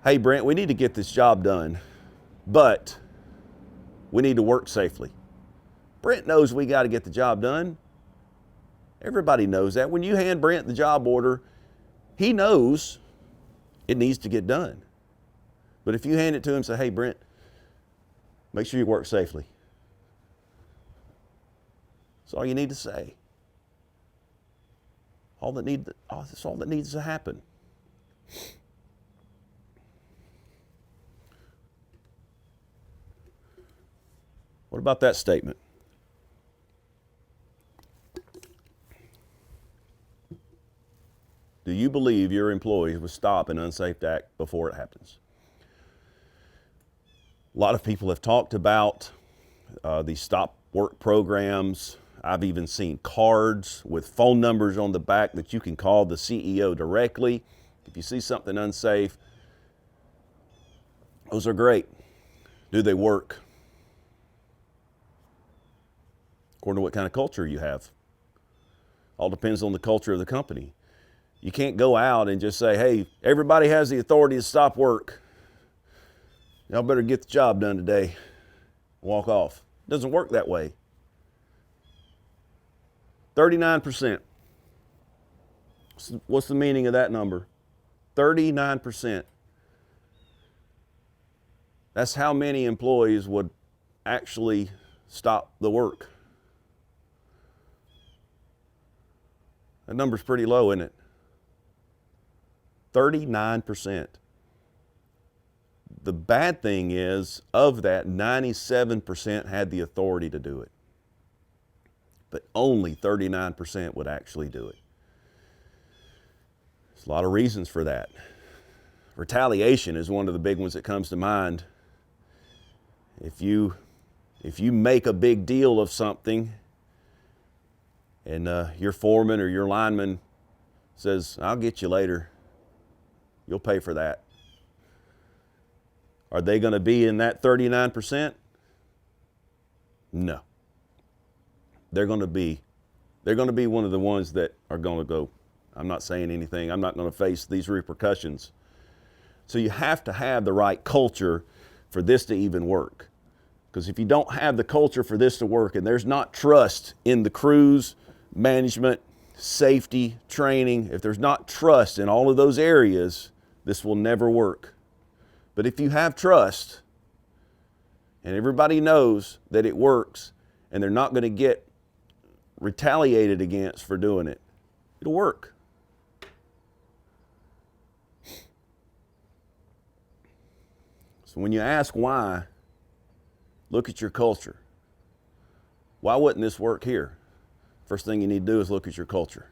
hey Brent, we need to get this job done, but we need to work safely. Brent knows we got to get the job done. Everybody knows that. When you hand Brent the job order, he knows it needs to get done. But if you hand it to him and say, hey Brent, make sure you work safely. That's all you need to say. That's all that needs to happen. What about that statement? Do you believe your employees will stop an unsafe act before it happens? A lot of people have talked about these stop work programs. I've even seen cards with phone numbers on the back that you can call the CEO directly if you see something unsafe. Those are great. Do they work? According to what kind of culture you have. All depends on the culture of the company. You can't go out and just say, hey, everybody has the authority to stop work. Y'all better get the job done today. Walk off. It doesn't work that way. 39%. What's the meaning of that number? 39%. That's how many employees would actually stop the work. That number's pretty low, isn't it? 39%. The bad thing is, of that, 97% had the authority to do it. But only 39% would actually do it. There's a lot of reasons for that. Retaliation is one of the big ones that comes to mind. If you make a big deal of something and your foreman or your lineman says, I'll get you later, you'll pay for that. Are they going to be in that 39%? No. They're going to be one of the ones that are going to go, I'm not saying anything. I'm not going to face these repercussions. So you have to have the right culture for this to even work. Because if you don't have the culture for this to work and there's not trust in the crews, management, safety, training, if there's not trust in all of those areas, this will never work. But if you have trust and everybody knows that it works and they're not going to get retaliated against for doing it, it'll work. So when you ask why, look at your culture. Why wouldn't this work here? First thing you need to do is look at your culture.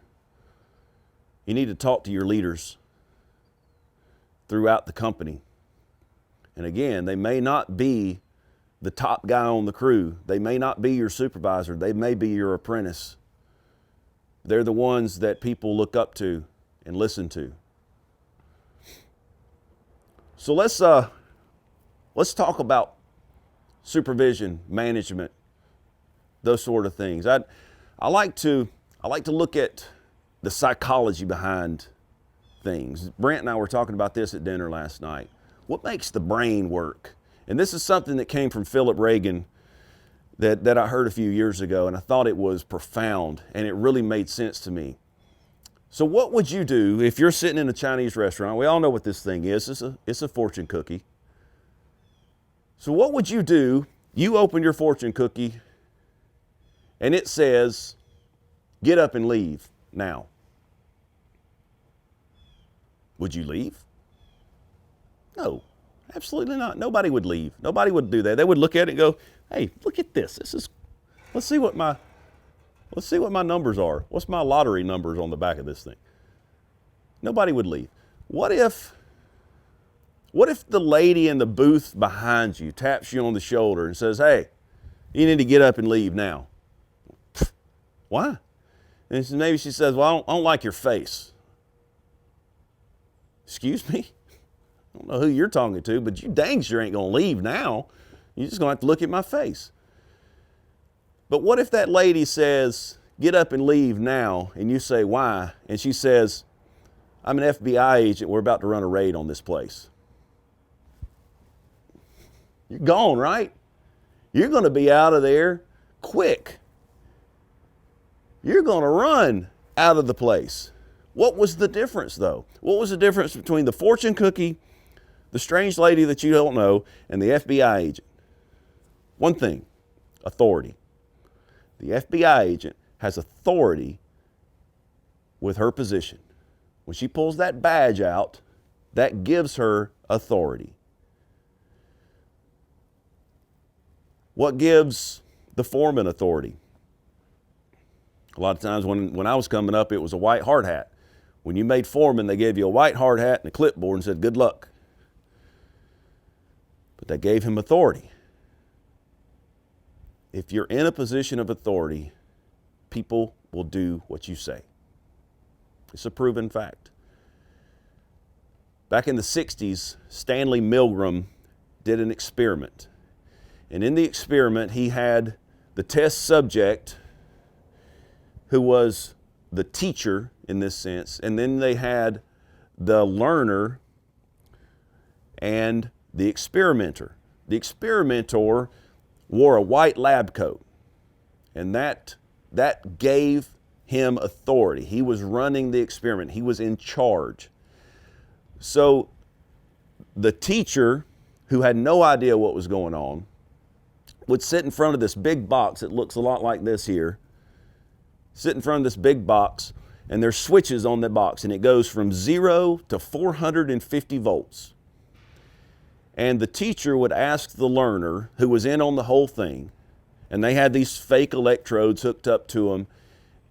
You need to talk to your leaders throughout the company. And again, they may not be the top guy on the crew. They may not be your supervisor. They may be your apprentice. They're the ones that people look up to and listen to. So let's talk about supervision, management, those sort of things. I like to look at the psychology behind things. Brent and I were talking about this at dinner last night. What makes the brain work? And this is something that came from Philip Reagan that I heard a few years ago, and I thought it was profound, and it really made sense to me. So what would you do if you're sitting in a Chinese restaurant? We all know what this thing is. It's a fortune cookie. So what would you do? You open your fortune cookie, and it says, get up and leave now. Would you leave? No, absolutely not. Nobody would leave. Nobody would do that. They would look at it and go, hey, look at this. Let's see what my numbers are. What's my lottery numbers on the back of this thing? Nobody would leave. What if the lady in the booth behind you taps you on the shoulder and says, hey, you need to get up and leave now? Why? And maybe she says, well, I don't like your face. Excuse me? I don't know who you're talking to, but you dang sure ain't going to leave now. You're just going to have to look at my face. But what if that lady says, get up and leave now, and you say, why? And she says, I'm an FBI agent. We're about to run a raid on this place. You're gone, right? You're going to be out of there quick. You're going to run out of the place. What was the difference, though? What was the difference between the fortune cookie, the strange lady that you don't know, and the FBI agent? One thing, authority. The FBI agent has authority with her position. When she pulls that badge out, that gives her authority. What gives the foreman authority? A lot of times when I was coming up, it was a white hard hat. When you made foreman, they gave you a white hard hat and a clipboard and said, good luck. But they gave him authority. If you're in a position of authority, people will do what you say. It's a proven fact. Back in the 60s, Stanley Milgram did an experiment. And in the experiment, he had the test subject, who was the teacher in this sense, and then they had the learner and the experimenter. The experimenter wore a white lab coat, and that gave him authority. He was running the experiment. He was in charge. So the teacher, who had no idea what was going on, would sit in front of this big box that looks a lot like this here, sit in front of this big box, and there's switches on the box, and it goes from 0 to 450 volts. And the teacher would ask the learner, who was in on the whole thing, and they had these fake electrodes hooked up to them,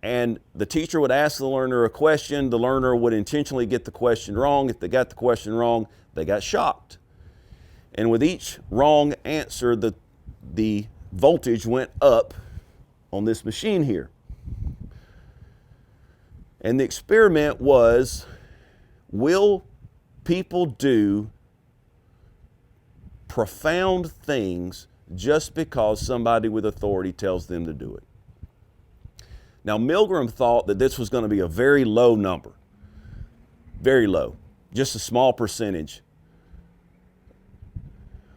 and the teacher would ask the learner a question. The learner would intentionally get the question wrong. If they got the question wrong, they got shocked. And with each wrong answer, the voltage went up on this machine here. And the experiment was, will people do profound things just because somebody with authority tells them to do it? Now, Milgram thought that this was going to be a very low number, very low, just a small percentage.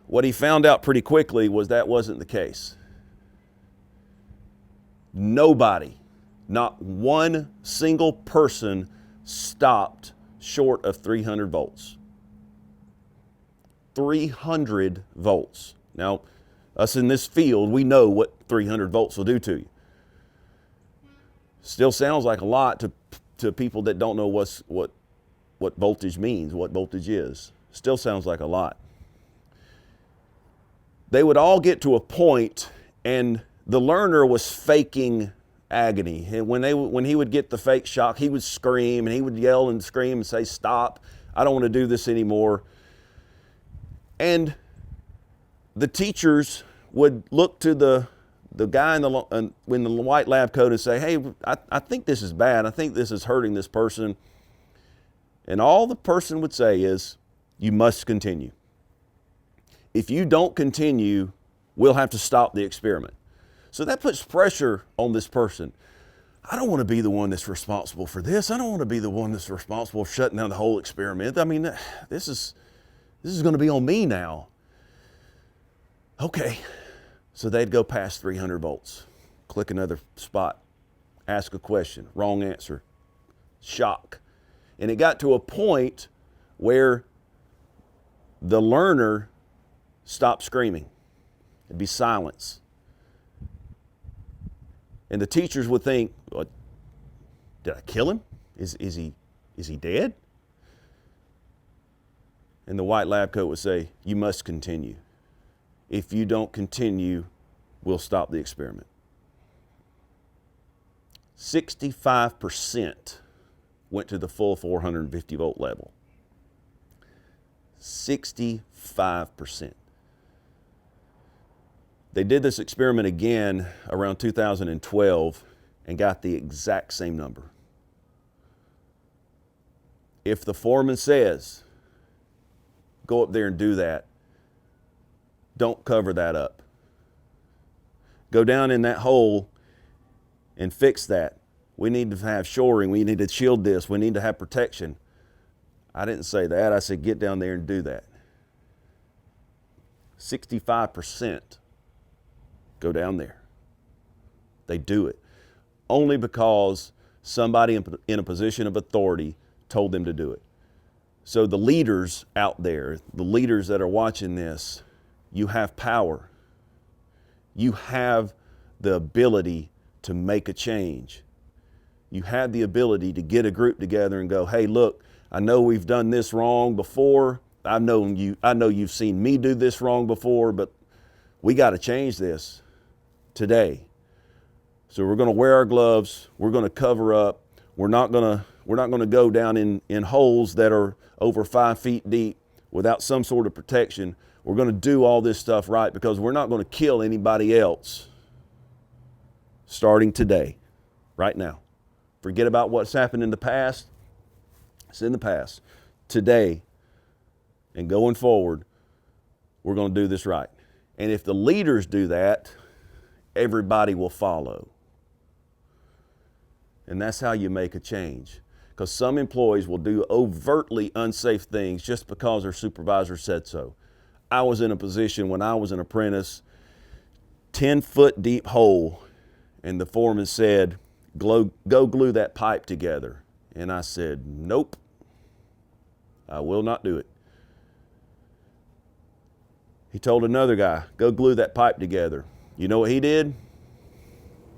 What he found out pretty quickly was that wasn't the case. Nobody, not one single person, stopped short of 300 volts. 300 volts. Now, us in this field, we know what 300 volts will do to you. Still sounds like a lot to people that don't know what voltage means, what voltage is. Still sounds like a lot. They would all get to a point, and the learner was faking agony. And when he would get the fake shock, he would scream, and he would yell and scream and say, stop, I don't want to do this anymore. And the teachers would look to the guy in the white lab coat and say, hey, I think this is bad. I think this is hurting this person. And all the person would say is, you must continue. If you don't continue, we'll have to stop the experiment. So that puts pressure on this person. I don't want to be the one that's responsible for this. I don't want to be the one that's responsible for shutting down the whole experiment. I mean, this is going to be on me now. Okay. So they'd go past 300 volts, click another spot, ask a question, wrong answer, shock. And it got to a point where the learner stopped screaming. It'd be silence. And the teachers would think, well, did I kill him? Is he dead? And the white lab coat would say, you must continue. If you don't continue, we'll stop the experiment. 65% went to the full 450 volt level. 65%. They did this experiment again around 2012 and got the exact same number. If the foreman says, go up there and do that, don't cover that up. Go down in that hole and fix that. We need to have shoring. We need to shield this. We need to have protection. I didn't say that. I said, get down there and do that. 65% go down there. They do it. Only because somebody in a position of authority told them to do it. So the leaders out there, the leaders that are watching this, you have power. You have the ability to make a change. You have the ability to get a group together and go, hey, look, I know we've done this wrong before. I know you've seen me do this wrong before, but we got to change this today. So we're going to wear our gloves. We're going to cover up. We're not going to go down in holes that are over 5 feet deep without some sort of protection. We're going to do all this stuff right because we're not going to kill anybody else starting today, right now. Forget about what's happened in the past. It's in the past. Today and going forward, we're going to do this right. And if the leaders do that, everybody will follow. And that's how you make a change. Because some employees will do overtly unsafe things just because their supervisor said so. I was in a position when I was an apprentice, 10-foot deep hole, and the foreman said, go glue that pipe together. And I said, nope, I will not do it. He told another guy, go glue that pipe together. You know what he did?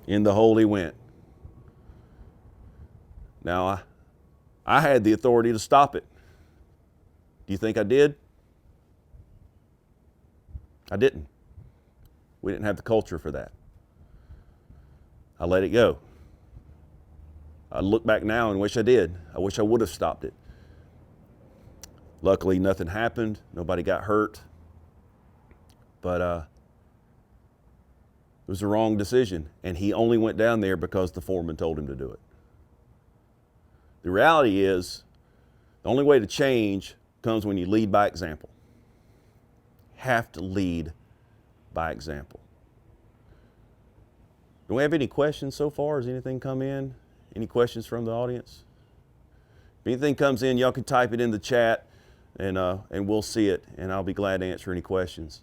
In the hole he went. Now, I had the authority to stop it. Do you think I did? I didn't. We didn't have the culture for that. I let it go. I look back now and wish I did. I wish I would have stopped it. Luckily, nothing happened. Nobody got hurt. But it was the wrong decision. And he only went down there because the foreman told him to do it. The reality is, the only way to change comes when you lead by example. Have to lead by example. Do we have any questions so far? Has anything come in? Any questions from the audience? If anything comes in, y'all can type it in the chat and we'll see it, and I'll be glad to answer any questions.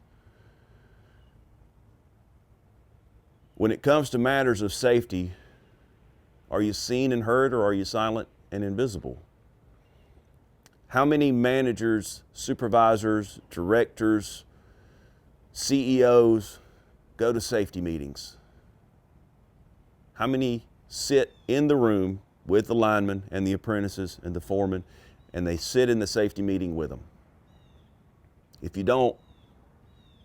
When it comes to matters of safety, are you seen and heard, or are you silent and invisible? How many managers, supervisors, directors, CEOs go to safety meetings? How many sit in the room with the linemen and the apprentices and the foremen, and they sit in the safety meeting with them? If you don't,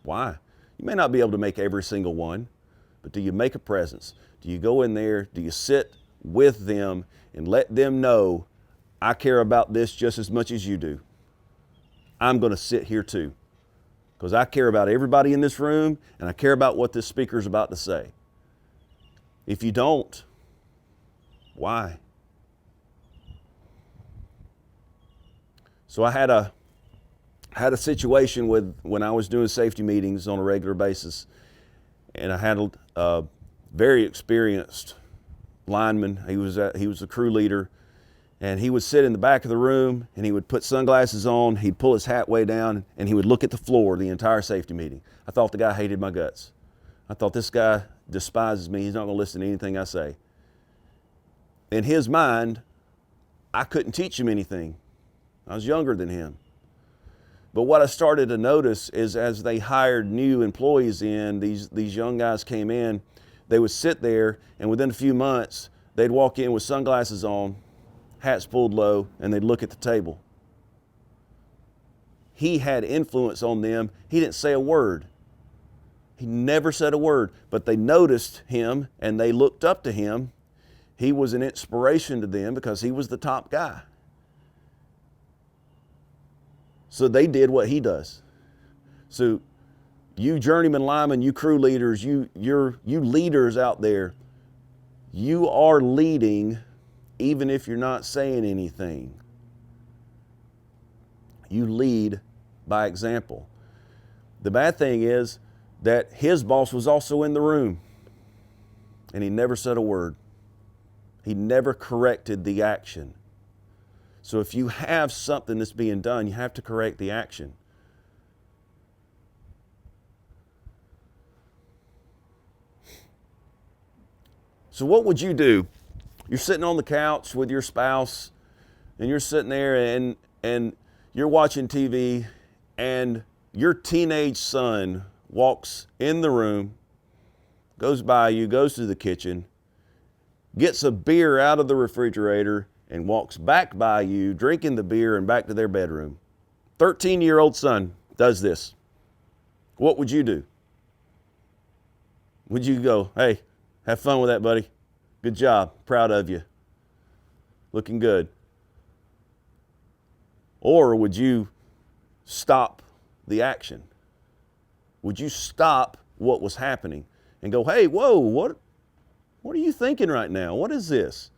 why? You may not be able to make every single one, but do you make a presence? Do you go in there? Do you sit with them and let them know, I care about this just as much as you do. I'm going to sit here too, because I care about everybody in this room, and I care about what this speaker is about to say. If you don't, why? So I had a situation when I was doing safety meetings on a regular basis, and I had a very experienced lineman. He was a crew leader, and he would sit in the back of the room, and he would put sunglasses on. He'd pull his hat way down, and he would look at the floor the entire safety meeting. I thought the guy hated my guts. I thought, this guy despises me. He's not going to listen to anything I say. In his mind, I couldn't teach him anything. I was younger than him. But what I started to notice is, as they hired new employees in, these young guys came in, they would sit there, and within a few months, they'd walk in with sunglasses on, hats pulled low, and they'd look at the table. He had influence on them. He didn't say a word. He never said a word, but they noticed him and they looked up to him. He was an inspiration to them because he was the top guy. So they did what he does. So you journeyman linemen, you crew leaders, you leaders out there, you are leading even if you're not saying anything. You lead by example. The bad thing is that his boss was also in the room, and he never said a word. He never corrected the action. So if you have something that's being done, you have to correct the action. So what would you do? You're sitting on the couch with your spouse, and you're sitting there and you're watching TV, and your teenage son walks in the room, goes by you, goes to the kitchen, gets a beer out of the refrigerator, and walks back by you, drinking the beer, and back to their bedroom. 13-year-old son does this. What would you do? Would you go, hey, have fun with that, buddy? Good job. Proud of you. Looking good. Or would you stop the action? Would you stop what was happening and go, hey, whoa, what are you thinking right now? What is this?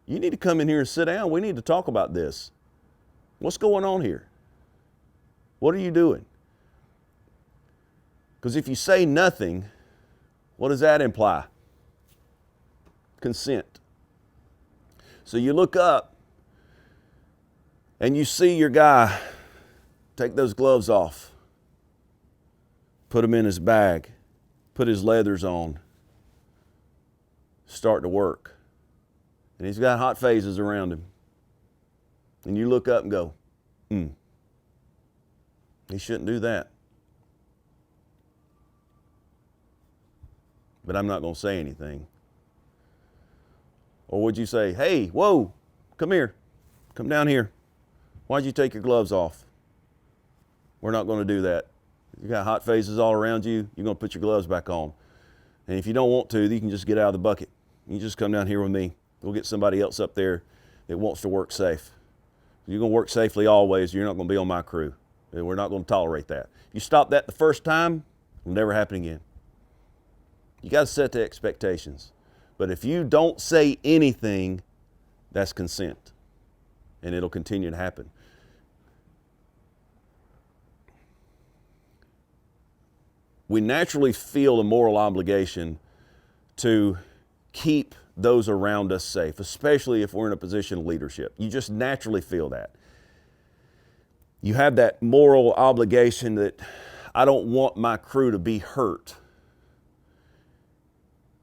You need to come in here and sit down. We need to talk about this. What's going on here? What are you doing? Because if you say nothing, what does that imply? Consent. So you look up and you see your guy take those gloves off, put them in his bag, put his leathers on, start to work. And he's got hot phases around him. And you look up and go, he shouldn't do that. But I'm not going to say anything. Or would you say, hey, whoa, come here, come down here. Why'd you take your gloves off? We're not going to do that. You got hot phases all around you, you're going to put your gloves back on. And if you don't want to, you can just get out of the bucket. You just come down here with me. We'll get somebody else up there that wants to work safe. You're going to work safely always. You're not going to be on my crew. And we're not going to tolerate that. You stop that the first time, it'll never happen again. You got to set the expectations. But if you don't say anything, that's consent. And it'll continue to happen. We naturally feel a moral obligation to keep those around us safe, especially if we're in a position of leadership. You just naturally feel that. You have that moral obligation that I don't want my crew to be hurt.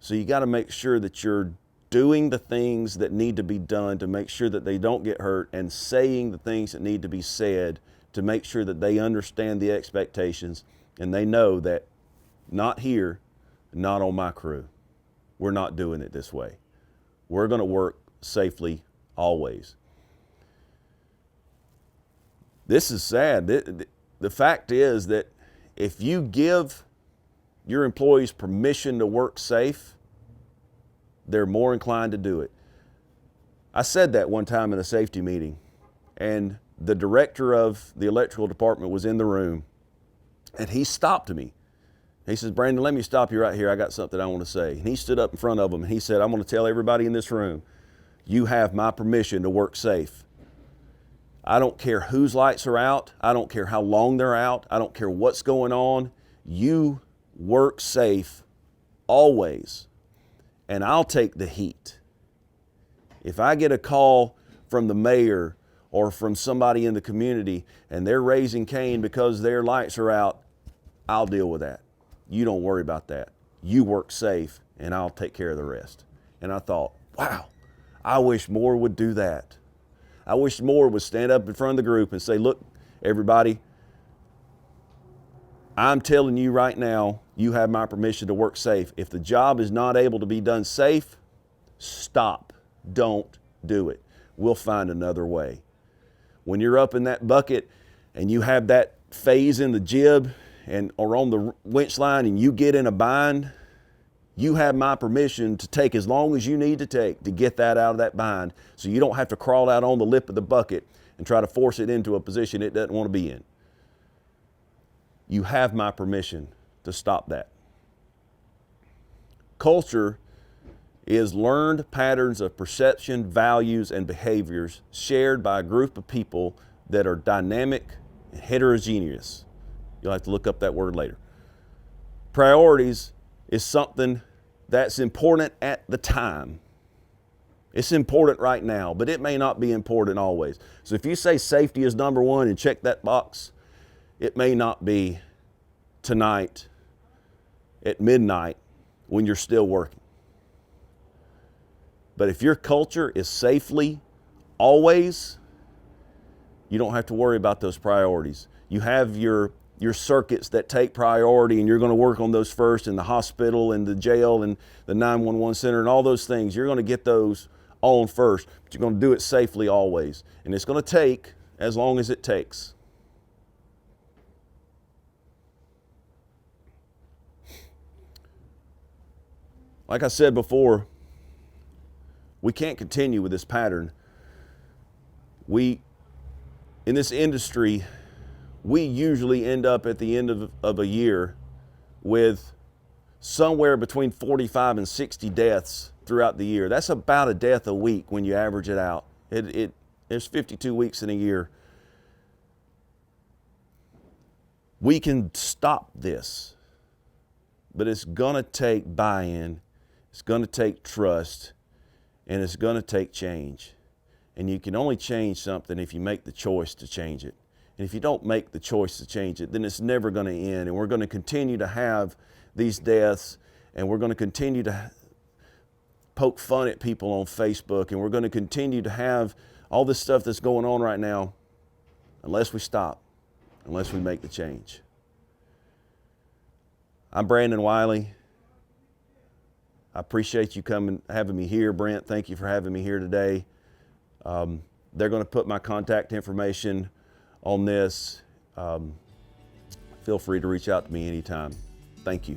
So you got to make sure that you're doing the things that need to be done to make sure that they don't get hurt, and saying the things that need to be said to make sure that they understand the expectations and they know that not here, not on my crew. We're not doing it this way. We're going to work safely always. This is sad. The fact is that if you give your employees permission to work safe, they're more inclined to do it. I said that one time in a safety meeting, and the director of the electrical department was in the room, and he stopped me. He says, Brandon, let me stop you right here. I got something I want to say. And he stood up in front of them and he said, I'm going to tell everybody in this room, you have my permission to work safe. I don't care whose lights are out. I don't care how long they're out. I don't care what's going on. You work safe always. and I'll take the heat. If I get a call from the mayor or from somebody in the community and they're raising Cain because their lights are out, I'll deal with that. You don't worry about that. You work safe and I'll take care of the rest. And I thought, wow, I wish more would do that. I wish more would stand up in front of the group and say, look, everybody, I'm telling you right now, you have my permission to work safe. If the job is not able to be done safe, stop. Don't do it. We'll find another way. When you're up in that bucket and you have that phase in the jib or on the winch line and you get in a bind, you have my permission to take as long as you need to take to get that out of that bind, so you don't have to crawl out on the lip of the bucket and try to force it into a position it doesn't want to be in. You have my permission to stop that. Culture is learned patterns of perception, values, and behaviors shared by a group of people that are dynamic and heterogeneous. You'll have to look up that word later. Priorities is something that's important at the time. It's important right now, but it may not be important always. So if you say safety is number one and check that box, it may not be tonight at midnight when you're still working. But if your culture is safely always, you don't have to worry about those priorities. You have your circuits that take priority, and you're going to work on those first in the hospital and the jail and the 911 center and all those things. You're going to get those on first, but you're going to do it safely always. And it's going to take as long as it takes. Like I said before, we can't continue with this pattern. In this industry, we usually end up at the end of a year with somewhere between 45 and 60 deaths throughout the year. That's about a death a week when you average it out. There's 52 weeks in a year. We can stop this, but it's gonna take buy-in, it's gonna take trust, and it's gonna take change. And you can only change something if you make the choice to change it. And if you don't make the choice to change it, then it's never going to end. And we're going to continue to have these deaths, and we're going to continue to poke fun at people on Facebook, and we're going to continue to have all this stuff that's going on right now unless we stop, unless we make the change. I'm Brandon Wylie. I appreciate you having me here. Brent, thank you for having me here today. They're going to put my contact information on this. Feel free to reach out to me anytime. Thank you.